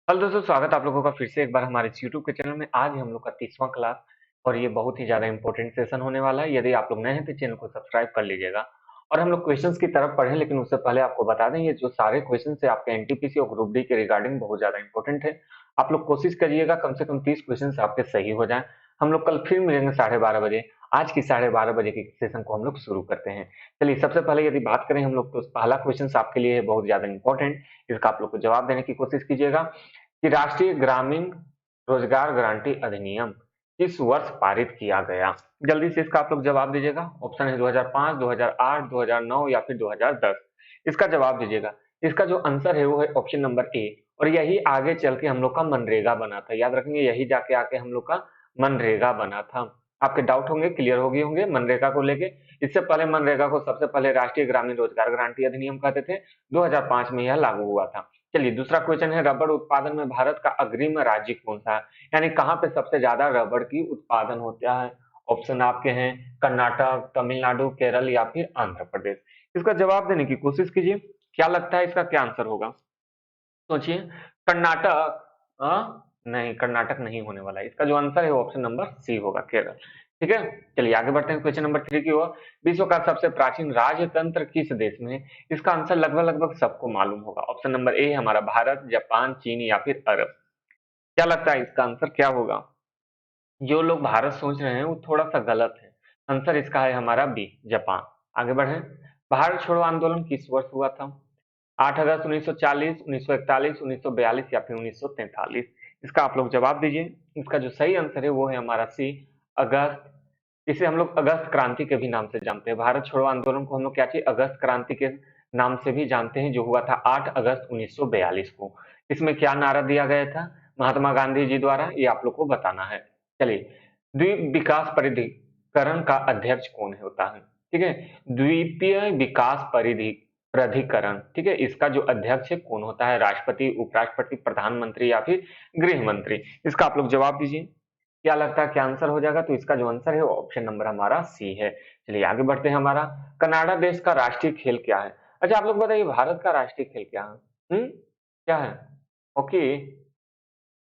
Hello दोस्तों, स्वागत है आप लोगों का फिर से एक बार हमारे इस यूट्यूब के चैनल में। आज हम लोग का 30वां क्लास और ये बहुत ही ज़्यादा इंपॉर्टेंट सेशन होने वाला है। यदि आप लोग नए हैं तो चैनल को सब्सक्राइब कर लीजिएगा। और हम लोग क्वेश्चंस की तरफ पढ़ें, लेकिन उससे पहले आपको बता दें ये जो सारे क्वेश्चंस है आपके एनटीपीसी और ग्रुप डी के रिगार्डिंग बहुत ज़्यादा इंपॉर्टेंट है। आप लोग कोशिश करिएगा कम से कम 30 क्वेश्चन आपके सही हो जाए। हम लोग कल फिर मिलेंगे 12:30 बजे। आज की 12:30 बजे की सेशन को हम लोग शुरू करते हैं। चलिए, सबसे पहले यदि बात करें हम लोग, तो पहला क्वेश्चन आपके लिए है बहुत ज़्यादा इंपॉर्टेंट। इसका आप लोग को जवाब देने की कोशिश कीजिएगा कि राष्ट्रीय ग्रामीण रोजगार गारंटी अधिनियम किस वर्ष पारित किया गया। जल्दी से इसका आप लोग जवाब दीजिएगा। ऑप्शन है 2005, 2008, 2009 या फिर 2010। इसका जवाब दीजिएगा। इसका जो आंसर है वो है ऑप्शन नंबर ए। और यही आगे चल के हम लोग का मनरेगा बना था। याद रखेंगे, यही जाके आके हम लोग का मनरेगा बना था। आपके डाउट होंगे, क्लियर हो गए होंगे मनरेगा को लेके। इससे पहले मनरेगा को सबसे पहले राष्ट्रीय ग्रामीण रोजगार गारंटी अधिनियम कहते थे। 2005 में यह लागू हुआ था। चलिए, दूसरा क्वेश्चन है रबड़ उत्पादन में भारत का अग्रिम राज्य कौन सा है। यानी कहाँ पे सबसे ज्यादा रबड़ की उत्पादन होता है। ऑप्शन आपके हैं कर्नाटक, तमिलनाडु, केरल या फिर आंध्र प्रदेश। इसका जवाब देने की कोशिश कीजिए। क्या लगता है इसका क्या आंसर होगा? सोचिए। कर्नाटक? नहीं, कर्नाटक नहीं होने वाला है। इसका जो आंसर है वो ऑप्शन नंबर सी होगा, केरल। ठीक है। चलिए आगे बढ़ते हैं क्वेश्चन नंबर 3 की ओर। विश्व का सबसे प्राचीन राजतंत्र किस देश में है? इसका आंसर लगभग लगभग सबको मालूम होगा। ऑप्शन नंबर ए हमारा भारत, जापान, चीन या फिर अरब। क्या लगता है इसका आंसर क्या होगा? जो लोग भारत सोच रहे हैं वो थोड़ा सा गलत है। आंसर इसका है हमारा बी, जापान। आगे बढ़े। भारत छोड़ो आंदोलन किस वर्ष हुआ था? 8 अगस्त 1940, 1941, 1942 या फिर 1943। इसका आप लोग जवाब दीजिए। इसका जो सही आंसर है वो है हमारा सी, अगस्त। इसे हम लोग अगस्त क्रांति के भी नाम से जानते हैं। भारत छोड़ो आंदोलन को हम लोग क्या चाहिए, अगस्त क्रांति के नाम से भी जानते हैं, जो हुआ था 8 अगस्त 1942 को। इसमें क्या नारा दिया गया था महात्मा गांधी जी द्वारा, ये आप लोग को बताना है। चलिए, द्वीप विकास प्राधिकरण का अध्यक्ष कौन होता है? ठीक है। द्वीपीय विकास परिधि प्राधिकरण, ठीक है, इसका जो अध्यक्ष है कौन होता है? राष्ट्रपति, उपराष्ट्रपति, प्रधानमंत्री या फिर गृह मंत्री? इसका आप लोग जवाब दीजिए। क्या लगता है क्या आंसर हो जाएगा? तो इसका जो आंसर है वो ऑप्शन नंबर हमारा सी है। चलिए आगे बढ़ते हैं। हमारा कनाडा देश का राष्ट्रीय खेल क्या है? अच्छा, आप लोग बताइए भारत का राष्ट्रीय खेल क्या है? क्या है? हॉकी?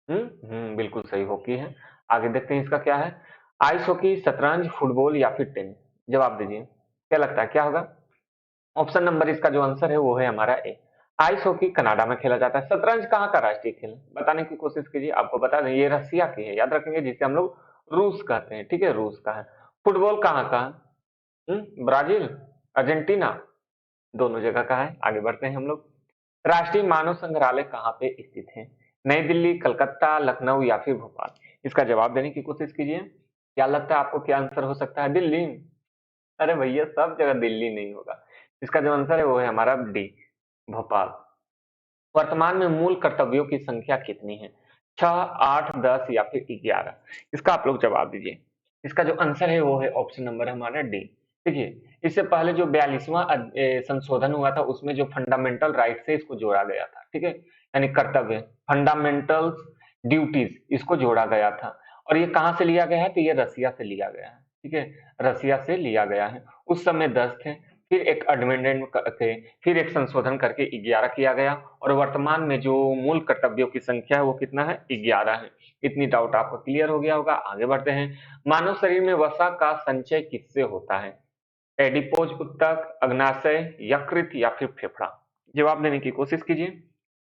बिल्कुल सही, हॉकी है। आगे देखते हैं इसका क्या है। आइस हॉकी, शतरंज, फुटबॉल या फिर टेनिस? जवाब दीजिए। क्या लगता है क्या होगा? ऑप्शन नंबर इसका जो आंसर है वो है हमारा ए। आइस हॉकी कनाडा में खेला जाता है। शतरंज कहाँ का राष्ट्रीय खेल है? बताने की कोशिश कीजिए। आपको बता दें ये रसिया की है, याद रखेंगे, जिसे हम लोग रूस कहते हैं। ठीक है, रूस का है। फुटबॉल कहाँ का है? ब्राजील, अर्जेंटीना, दोनों जगह का है। आगे बढ़ते हैं हम लोग। राष्ट्रीय मानव संग्रहालय कहाँ पे स्थित है? नई दिल्ली, कलकत्ता, लखनऊ या फिर भोपाल? इसका जवाब देने की कोशिश कीजिए। क्या लगता है आपको क्या आंसर हो सकता है? दिल्ली? अरे भैया, सब जगह दिल्ली नहीं होगा। इसका जो आंसर है वो है हमारा डी, भोपाल। वर्तमान में मूल कर्तव्यों की संख्या कितनी है? 6, 8, 10 या फिर 11? इसका आप लोग जवाब दीजिए। इसका जो आंसर है वो है ऑप्शन नंबर हमारा डी। देखिए, इससे पहले जो 42वां संशोधन हुआ था उसमें जो फंडामेंटल राइट से इसको जोड़ा गया था। ठीक है, यानी कर्तव्य, फंडामेंटल ड्यूटीज, इसको जोड़ा गया था। और ये कहाँ से लिया गया है? तो ये रसिया से लिया गया है। ठीक है, रसिया से लिया गया है। उस समय 10 थे, फिर एक अमेंडमेंट करके, फिर एक संशोधन करके 11 किया गया। और वर्तमान में जो मूल कर्तव्यों की संख्या है वो कितना है? 11 है। इतनी डाउट आपको क्लियर हो गया होगा। आगे बढ़ते हैं। मानव शरीर में वसा का संचय किससे होता है? एडिपोज ऊतक, अग्नाशय, यकृत या फिर फेफड़ा? जवाब देने की कोशिश कीजिए।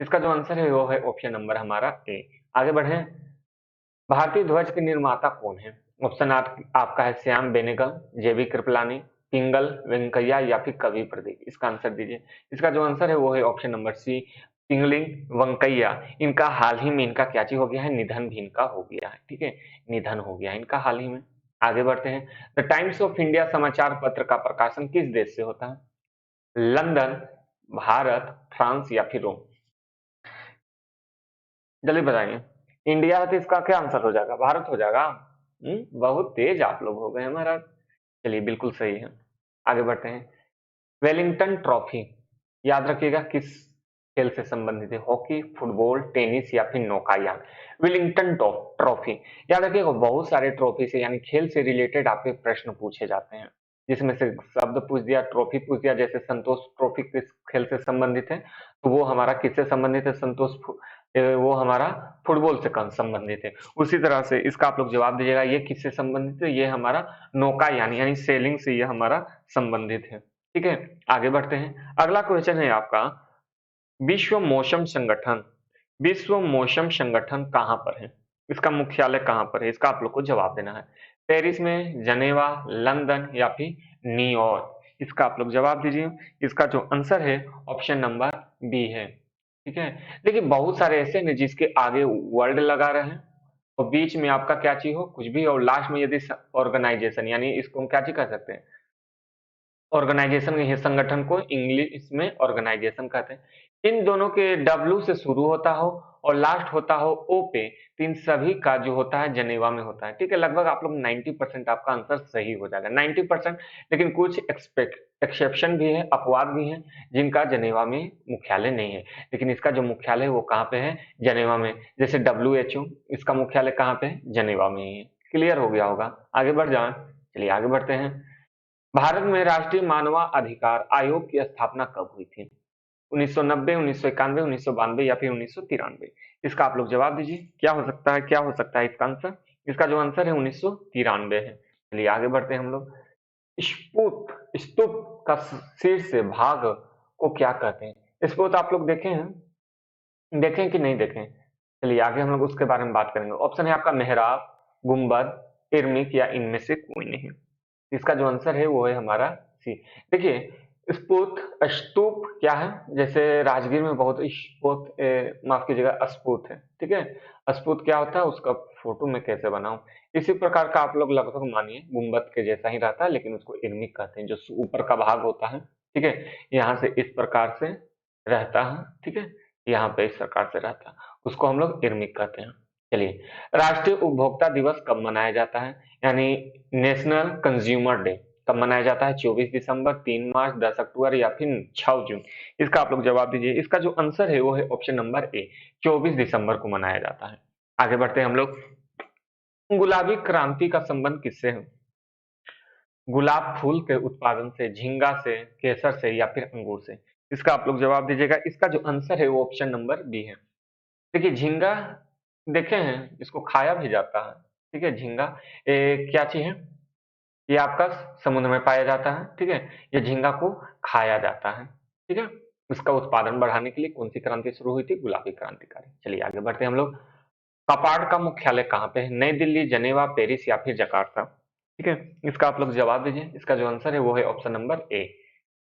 इसका जो आंसर है वो है ऑप्शन नंबर हमारा ए। आगे बढ़े। भारतीय ध्वज के निर्माता कौन है? ऑप्शन आपका है श्याम बेनेगल, जेबी कृपलानी, पिंगल वेंकैया या फिर कवि प्रदीप? इसका आंसर दीजिए। इसका जो आंसर है वो है ऑप्शन नंबर सी, पिंगलिंग वेंकैया। इनका हाल ही में इनका क्या चीज हो गया है? निधन भी इनका हो गया है। ठीक है, निधन हो गया इनका हाल ही में। आगे बढ़ते हैं। द टाइम्स ऑफ इंडिया समाचार पत्र का प्रकाशन किस देश से होता है? लंदन, भारत, फ्रांस या फिर रोम? जल्दी बताइए। इंडिया है तो इसका क्या आंसर हो जाएगा? भारत हो जाएगा। बहुत तेज आप लोग हो गए हैं महाराज। चलिए, बिल्कुल सही है। आगे बढ़ते हैं। वेलिंगटन ट्रॉफी, याद रखिएगा, किस खेल से संबंधित है? हॉकी, फुटबॉल, टेनिस या फिर नौकायान? विलिंगटन ट्रॉफी, याद रखिएगा, बहुत सारे ट्रॉफी से यानी खेल से रिलेटेड आपके प्रश्न पूछे जाते हैं, जिसमें से शब्द पूछ दिया, ट्रॉफी पूछ दिया। जैसे संतोष ट्रॉफी किस खेल से संबंधित है? तो वो हमारा किससे संबंधित है? संतोष वो हमारा फुटबॉल से संबंधित है। उसी तरह से इसका आप लोग जवाब दीजिएगा, ये किससे संबंधित है? ये हमारा नौकायान यानी सेलिंग से ये हमारा संबंधित है। ठीक है, आगे बढ़ते हैं। अगला क्वेश्चन है आपका, विश्व मौसम संगठन, विश्व मौसम संगठन कहाँ पर है? इसका मुख्यालय कहाँ पर है? इसका आप लोग को जवाब देना है। पेरिस में, जनेवा, लंदन या फिर न्यूयॉर्क? इसका आप लोग जवाब दीजिए। इसका जो आंसर है ऑप्शन नंबर बी है। ठीक है, देखिए बहुत सारे ऐसे हैं जिसके आगे वर्ल्ड लगा रहे हैं और बीच में आपका क्या चीज हो, कुछ भी, और लास्ट में यदि ऑर्गेनाइजेशन, यानी इसको हम क्या चीज कह सकते हैं, ऑर्गेनाइजेशन, ये संगठन को इंग्लिश में ऑर्गेनाइजेशन कहते हैं। इन दोनों के डब्ल्यू से शुरू होता हो और लास्ट होता हो ओ पे, तो इन सभी का जो होता है जनेवा में होता है। ठीक है, लगभग आप लोग 90% आपका आंसर सही हो जाएगा, 90%। लेकिन कुछ एक्सेप्शन भी है, अपवाद भी हैं, जिनका जनेवा में मुख्यालय नहीं है। लेकिन इसका जो मुख्यालय है वो कहाँ पे है? जनेवा में। जैसे WHO, इसका मुख्यालय कहाँ पे है? जनेवा में ही है। क्लियर हो गया होगा, आगे बढ़ जाए। चलिए आगे बढ़ते हैं। भारत में राष्ट्रीय मानवाधिकार आयोग की स्थापना कब हुई थी? 1990, 1991, 1992 या फिर 1993? इसका आप लोग जवाब दीजिए, क्या हो सकता है, क्या हो सकता है इसका आंसर? इसका जो आंसर है 1993 है। चलिए आगे बढ़ते हैं हम लोग। स्तूप, स्तूप का शीर्ष भाग को क्या कहते हैं? स्तूप आप लोग देखे हैं, देखें कि नहीं देखें? चलिए आगे हम लोग उसके बारे में बात करेंगे। ऑप्शन है आपका मेहराब, गुंबद, इर्मिक या इनमें से कोई नहीं। इसका जो आंसर है वो है हमारा सी। देखिए स्तूप, स्तूप क्या है? जैसे राजगीर में बहुत स्तूप, माफ कीजिएगा, स्फूत है। ठीक है, स्फूत क्या होता है, उसका फोटो में कैसे बनाऊं? इसी प्रकार का आप लोग लगभग मानिए गुंबद के जैसा ही रहता है, लेकिन उसको इर्मिक कहते हैं, जो ऊपर का भाग होता है। ठीक है, यहाँ से इस प्रकार से रहता है। ठीक है, यहाँ पे इस प्रकार से रहता है, उसको हम लोग इर्मिक कहते हैं। चलिए, राष्ट्रीय उपभोक्ता दिवस कब मनाया जाता है, यानी नेशनल कंज्यूमर डे कब मनाया जाता है? 24 दिसंबर, 3 मार्च, 10 अक्टूबर या फिर 6 जून? इसका आप लोग जवाब दीजिए। इसका जो आंसर है वो है ऑप्शन नंबर ए, 24 दिसंबर को मनाया जाता है। आगे बढ़ते हैं हम लोग। गुलाबी क्रांति का संबंध किससे है? गुलाब फूल के उत्पादन से, झींगा से, केसर से या फिर अंगूर से? इसका आप लोग जवाब दीजिएगा। इसका जो आंसर है वो ऑप्शन नंबर बी है। देखिए झींगा देखे हैं, इसको खाया भी जाता है। ठीक है, झींगा क्या चीज है? ये आपका समुद्र में पाया जाता है। ठीक है, ये झींगा को खाया जाता है। ठीक है, इसका उत्पादन बढ़ाने के लिए कौन सी क्रांति शुरू हुई थी? गुलाबी क्रांतिकारी। चलिए आगे बढ़ते हैं हम लोग। कपाड का मुख्यालय कहाँ पे है? नई दिल्ली, जनेवा, पेरिस या फिर जकार्ता? ठीक है, इसका आप लोग जवाब दीजिए। इसका जो आंसर है वो है ऑप्शन नंबर ए।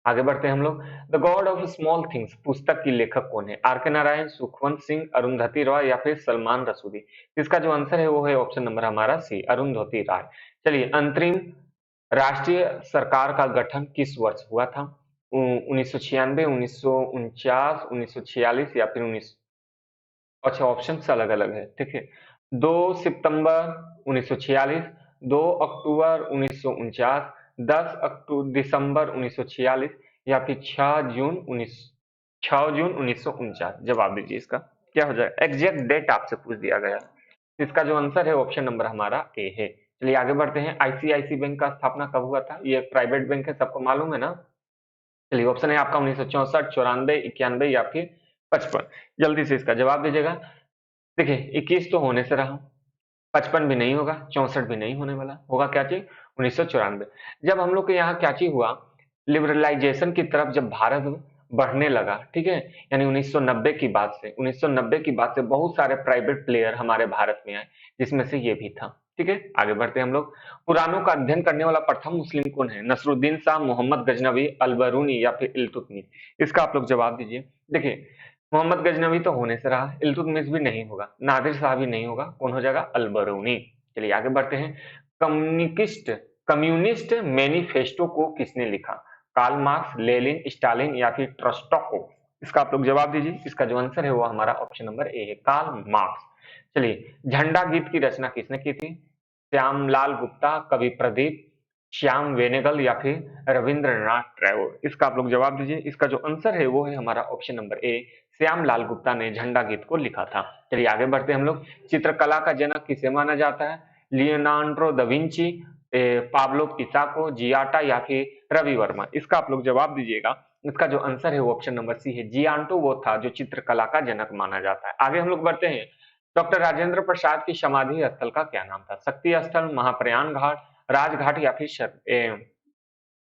आगे बढ़ते हैं हम लोग। The God of small things पुस्तक की लेखक कौन है? आर के नारायण, सुखवंत सिंह, अरुंधति रॉय या फिर सलमान रसूदी? इसका जो आंसर है वो है ऑप्शन नंबर हमारा सी, अरुंधति राय। चलिए, अंतरिम राष्ट्रीय सरकार का गठन किस वर्ष हुआ था? 1996, 1949, 1946 या फिर 19, अच्छा ऑप्शन अलग अलग है। ठीक है, 2 सितंबर 1946, 2 अक्टूबर 1949, 10 अक्टूबर दिसंबर 1946 या फिर 6 जून 1949? जवाब दीजिए, इसका क्या हो जाएगा? एग्जैक्ट डेट आपसे पूछ दिया गया। इसका जो आंसर है ऑप्शन नंबर हमारा ए है। चलिए आगे बढ़ते हैं। आईसीआईसी बैंक का स्थापना कब हुआ था? ये एक प्राइवेट बैंक है, सबको मालूम है ना? चलिए, ऑप्शन है आपका 1964, 94, 91 या फिर 55? जल्दी से इसका जवाब दीजिएगा। देखिए 21 तो होने से रहा, 55 भी नहीं होगा, 64 भी नहीं होने वाला, होगा क्या चीज? 1994। जब हम लोग के यहाँ क्या चीज हुआ, लिबरलाइजेशन की तरफ जब भारत बढ़ने लगा, ठीक है, यानी 1990 की बात से, 1990 की बात से बहुत सारे प्राइवेट प्लेयर हमारे भारत में आए, जिसमें से ये भी था। ठीक है, आगे बढ़ते हैं हम लोग। कुरानों का अध्ययन करने वाला प्रथम मुस्लिम कौन है? नसरुद्दीन शाह, मोहम्मद गजनवी, अलबरूनी या फिर इल्तुतमिश? इसका आप लोग जवाब दीजिए। देखिए मोहम्मद गजनवी तो होने से रहा, इल्तुतमिश भी नहीं होगा, नादिर शाह भी नहीं होगा, कौन हो जाएगा? अलबरूनी। चलिए आगे बढ़ते हैं। कम्युनिस्ट कम्युनिस्ट मैनिफेस्टो को किसने लिखा? कार्ल मार्क्स, लेनिन, स्टालिन या फिर ट्रस्टोको? इसका आप लोग जवाब दीजिए। इसका जो आंसर है वो हमारा ऑप्शन नंबर ए है, कार्ल मार्क्स। चलिए, झंडा गीत की रचना किसने की थी? श्यामलाल गुप्ता, कवि प्रदीप, श्याम वेनेगल या फिर रविंद्रनाथ टैगोर? इसका आप लोग जवाब दीजिए। इसका जो आंसर है वो है हमारा option number A, Shyamlal Gupta ने झंडा गीत को लिखा था। चलिए आगे बढ़ते हैं हम लोग। चित्रकला का जनक किसे माना जाता है? लियोनार्डो दा विंची, पाब्लो पिसाको, जियाटा या फिर रवि वर्मा? इसका आप लोग जवाब दीजिएगा। इसका जो आंसर है वो ऑप्शन नंबर सी है। जियांटो वो था जो चित्रकला का जनक माना जाता है। आगे हम लोग बढ़ते हैं। डॉक्टर राजेंद्र प्रसाद की समाधि स्थल का क्या नाम था? शक्ति स्थल, महाप्रयाण घाट, राजघाट या फिर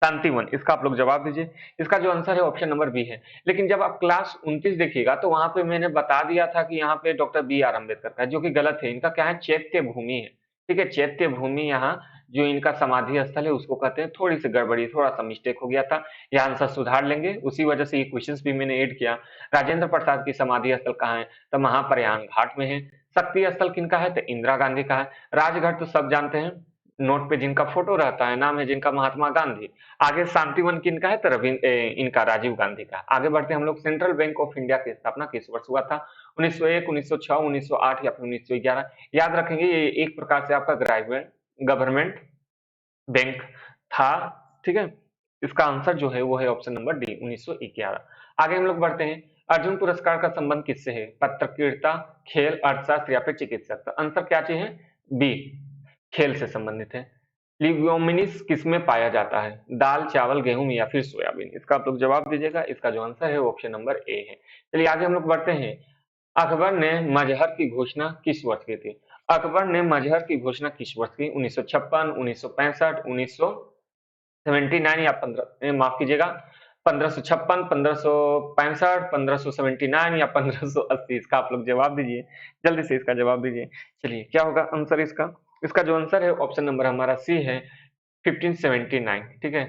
शांतिवन? इसका आप लोग जवाब दीजिए। इसका जो आंसर है ऑप्शन नंबर बी है। लेकिन जब आप क्लास 29 देखिएगा तो वहां पे मैंने बता दिया था कि यहाँ पे डॉक्टर बी आर अम्बेडकर का है, जो कि गलत है। इनका क्या है? चैत्य भूमि है। ठीक है, चैत्य भूमि यहाँ जो इनका समाधि स्थल है उसको कहते हैं। थोड़ी सी गड़बड़ी, थोड़ा सा मिस्टेक हो गया था, यह आंसर सुधार लेंगे। उसी वजह से ये क्वेश्चंस भी मैंने ऐड किया। राजेंद्र प्रसाद की समाधि स्थल कहाँ है? तो महाप्रयाण घाट में है। शक्ति स्थल किनका है? तो इंदिरा गांधी का है। राजघाट तो सब जानते हैं, नोट पे जिनका फोटो रहता है, नाम है जिनका महात्मा गांधी। आगे शांतिवन किनका है? तो इनका राजीव गांधी का। आगे बढ़ते हैं हम लोग। सेंट्रल बैंक ऑफ इंडिया की स्थापना किस वर्ष हुआ था? 1901, 1906, 1908 या फिर 1911? याद रखेंगे ये एक प्रकार से आपका गवर्नमेंट बैंक था। ठीक है, इसका आंसर जो है वो है ऑप्शन नंबर डी, 1911। आगे हम लोग बढ़ते हैं। अर्जुन पुरस्कार का संबंध किससे है? पत्रकारिता, खेल, अर्थशास्त्र या फिर चिकित्सक? तो आंसर क्या चाहिए? बी, खेल से संबंधित है। लिग्नोमिनिस किसमें पाया जाता है? दाल, चावल, गेहूं या फिर सोयाबीन? इसका आप लोग जवाब दीजिएगा। इसका जो आंसर है ऑप्शन नंबर ए है। चलिए आगे हम लोग बढ़ते हैं। अकबर ने मजहर की घोषणा किस वर्ष की थी? अकबर ने मजहर की घोषणा किस वर्ष की? 1956, 1965, 1979 या 15, माफ कीजिएगा, 1556, 1565, 1579 या 1580? इसका आप लोग जवाब दीजिए, जल्दी से इसका जवाब दीजिए। चलिए क्या होगा आंसर इसका? इसका जो आंसर है ऑप्शन नंबर हमारा सी है, 1579। ठीक है,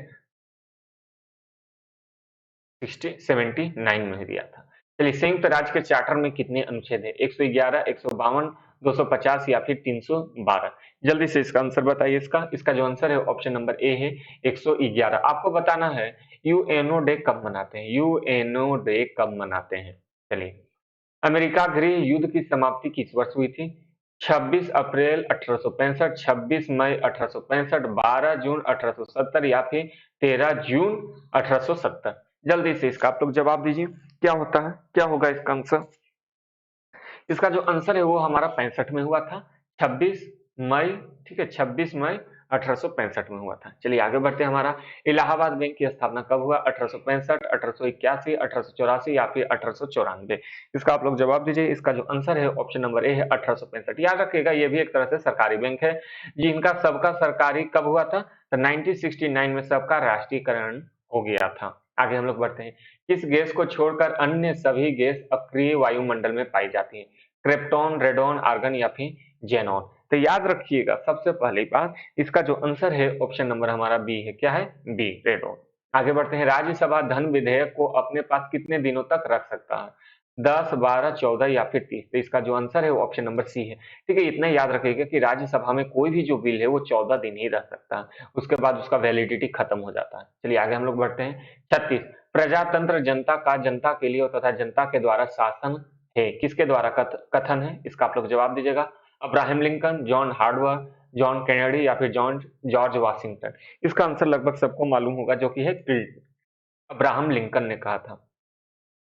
1679 में दिया था। चलिए, संयुक्त राज्य के चार्टर में कितने अनुच्छेद है? 111, 152, 250 या फिर 312? जल्दी से इसका आंसर बताइए। इसका जो आंसर है ऑप्शन नंबर ए है, 111। आपको बताना है यूएनओ डे कब मनाते हैं? यूएनओ डे कब मनाते हैं? चलिए, अमेरिका गृह युद्ध की समाप्ति किस वर्ष हुई थी? 26 अप्रैल 1865, 26 मई 1865, 12 जून 1870 या फिर 13 जून 1870? जल्दी से इसका आप लोग जवाब दीजिए। क्या होता है, क्या होगा इसका आंसर? इसका जो आंसर है वो हमारा 65 में हुआ था, 26 मई। ठीक है, 26 मई 1865 में हुआ था। चलिए आगे बढ़ते हैं। हमारा इलाहाबाद बैंक की स्थापना कब हुआ? 1865, 1881, 1884 या फिर 1894? इसका आप लोग जवाब दीजिए। इसका जो आंसर है ऑप्शन नंबर ए है, 1865। याद रखिएगा ये भी एक तरह से सरकारी बैंक है। जिनका सबका सरकारी कब हुआ था? तो 1969 में सबका राष्ट्रीयकरण हो गया था। आगे हम लोग बढ़ते हैं। किस गैस को छोड़कर अन्य सभी गैस अक्रिय वायुमंडल में पाई जाती है? क्रिप्टॉन, रेडॉन, आर्गन या फिर जेनॉन? तो याद रखिएगा सबसे पहली बात, इसका जो आंसर है ऑप्शन नंबर हमारा बी है। क्या है? B, radon. आगे बढ़ते हैं। राज्यसभा धन विधेयक को अपने पास कितने दिनों तक रख सकता है? 10, 12, 14 या फिर 30? तो इसका जो आंसर है वो ऑप्शन नंबर सी है। ठीक है, इतना याद रखिएगा कि राज्यसभा में कोई भी जो बिल है वो 14 दिन ही रह सकता है, उसके बाद उसका वैलिडिटी खत्म हो जाता है। चलिए आगे हम लोग बढ़ते हैं। 36, प्रजातंत्र जनता का जनता के लिए तथा जनता के द्वारा शासन है, किसके द्वारा कथन है? इसका आप लोग जवाब दीजिएगा। Abraham Lincoln, John Hardworth, John Kennedy या फिर जॉर्ज वाशिंगटन? इसका आंसर लगभग सबको मालूम होगा, जो कि है अब्राहम लिंकन ने कहा था।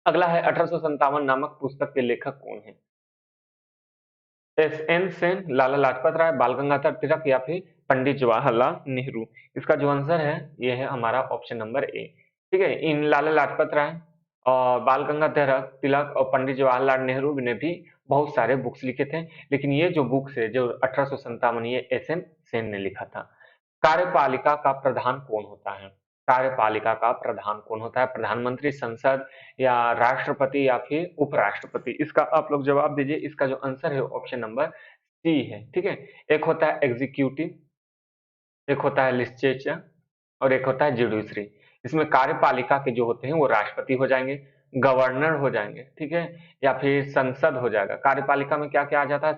अगला है 1857 नामक पुस्तक के लेखक कौन है? एस एन सेन, लाला लाजपत राय, बाल गंगाधर तिलक या फिर पंडित जवाहरलाल नेहरू? इसका जो आंसर है ये है हमारा ऑप्शन नंबर ए। ठीक है, इन लाला लाजपत राय और बाल गंगाधर तिलक और पंडित जवाहरलाल नेहरू ने भी बहुत सारे बुक्स लिखे थे, लेकिन ये जो बुक्स है जो 1857, ये एस एन सेन ने लिखा था। कार्यपालिका का प्रधान कौन होता है? कार्यपालिका का प्रधान कौन होता है? प्रधानमंत्री, संसद या राष्ट्रपति या फिर उपराष्ट्रपति? इसका आप लोग जवाब दीजिए। इसका जो आंसर है ऑप्शन नंबर सी है। ठीक है, एक होता है एग्जीक्यूटिव, एक होता है लिजिस्लेचर और एक होता है जुडिशरी। इसमें कार्यपालिका के जो होते हैं वो राष्ट्रपति हो जाएंगे, गवर्नर हो जाएंगे, ठीक है, या फिर संसद हो जाएगा। कार्यपालिका में क्या क्या आ जाता है?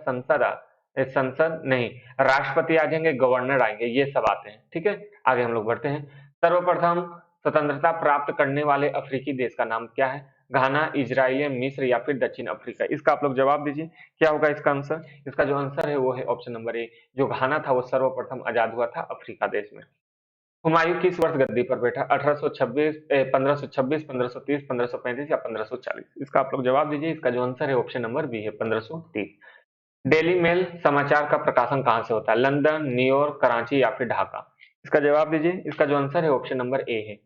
संसद नहीं, राष्ट्रपति आ जाएंगे, गवर्नर आएंगे, ये सब आते हैं। ठीक है, आगे हम लोग बढ़ते हैं। सर्वप्रथम स्वतंत्रता प्राप्त करने वाले अफ्रीकी देश का नाम क्या है? घाना, इजराइल, मिस्र या फिर दक्षिण अफ्रीका? इसका आप लोग जवाब दीजिए। क्या होगा इसका आंसर? इसका जो आंसर है वो है ऑप्शन नंबर ए। जो घाना था वो सर्वप्रथम आजाद हुआ था अफ्रीका देश में। हुमायूं किस वर्ष गद्दी पर बैठा? 1826, 1526, 1530, 1535 या 1540? इसका आप लोग जवाब दीजिए। इसका जो आंसर है ऑप्शन नंबर बी है, 1530। डेली मेल समाचार का प्रकाशन कहां से होता है? लंदन, न्यूयॉर्क, कराची या फिर ढाका? इसका जवाब दीजिए। इसका जो आंसर है ऑप्शन नंबर ए है,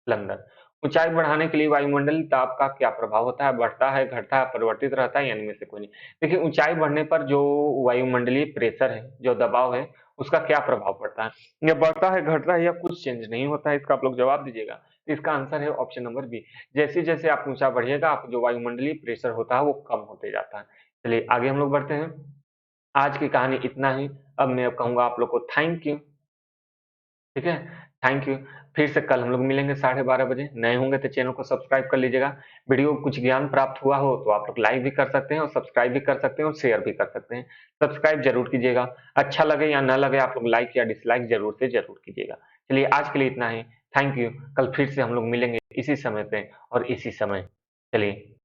लंदन। ऊंचाई बढ़ाने के लिए वायुमंडलीय ताप का क्या प्रभाव होता है? बढ़ता है, घटता है, परिवर्तित रहता है या इनमें से कोई नहीं? देखिए, ऊंचाई बढ़ने पर जो वायुमंडलीय प्रेशर है, जो दबाव है, उसका क्या प्रभाव पड़ता है? या बढ़ता है, घटता है या कुछ चेंज नहीं होता है? इसका आप लोग जवाब दीजिएगा। तो इसका आंसर है ऑप्शन नंबर बी। जैसे-जैसे आप ऊंचा बढ़िएगा, आप जो वायुमंडलीय प्रेशर होता है वो कम होते जाता है। चलिए आगे हम लोग बढ़ते हैं। आज की कहानी इतना ही। अब मैं कहूँगा आप लोग को थैंक यू। ठीक है? Thank you. फिर से कल हम लोग मिलेंगे 12:30 बजे। नए होंगे तो चैनल को सब्सक्राइब कर लीजिएगा। वीडियो को कुछ ज्ञान प्राप्त हुआ हो तो आप लोग लाइक भी कर सकते हैं और सब्सक्राइब भी कर सकते हैं और शेयर भी कर सकते हैं। सब्सक्राइब ज़रूर कीजिएगा। अच्छा लगे या ना लगे आप लोग लाइक या डिसलाइक ज़रूर से ज़रूर कीजिएगा। चलिए आज के लिए इतना ही। Thank you. कल फिर से हम लोग मिलेंगे इसी समय पे और इसी समय। चलिए।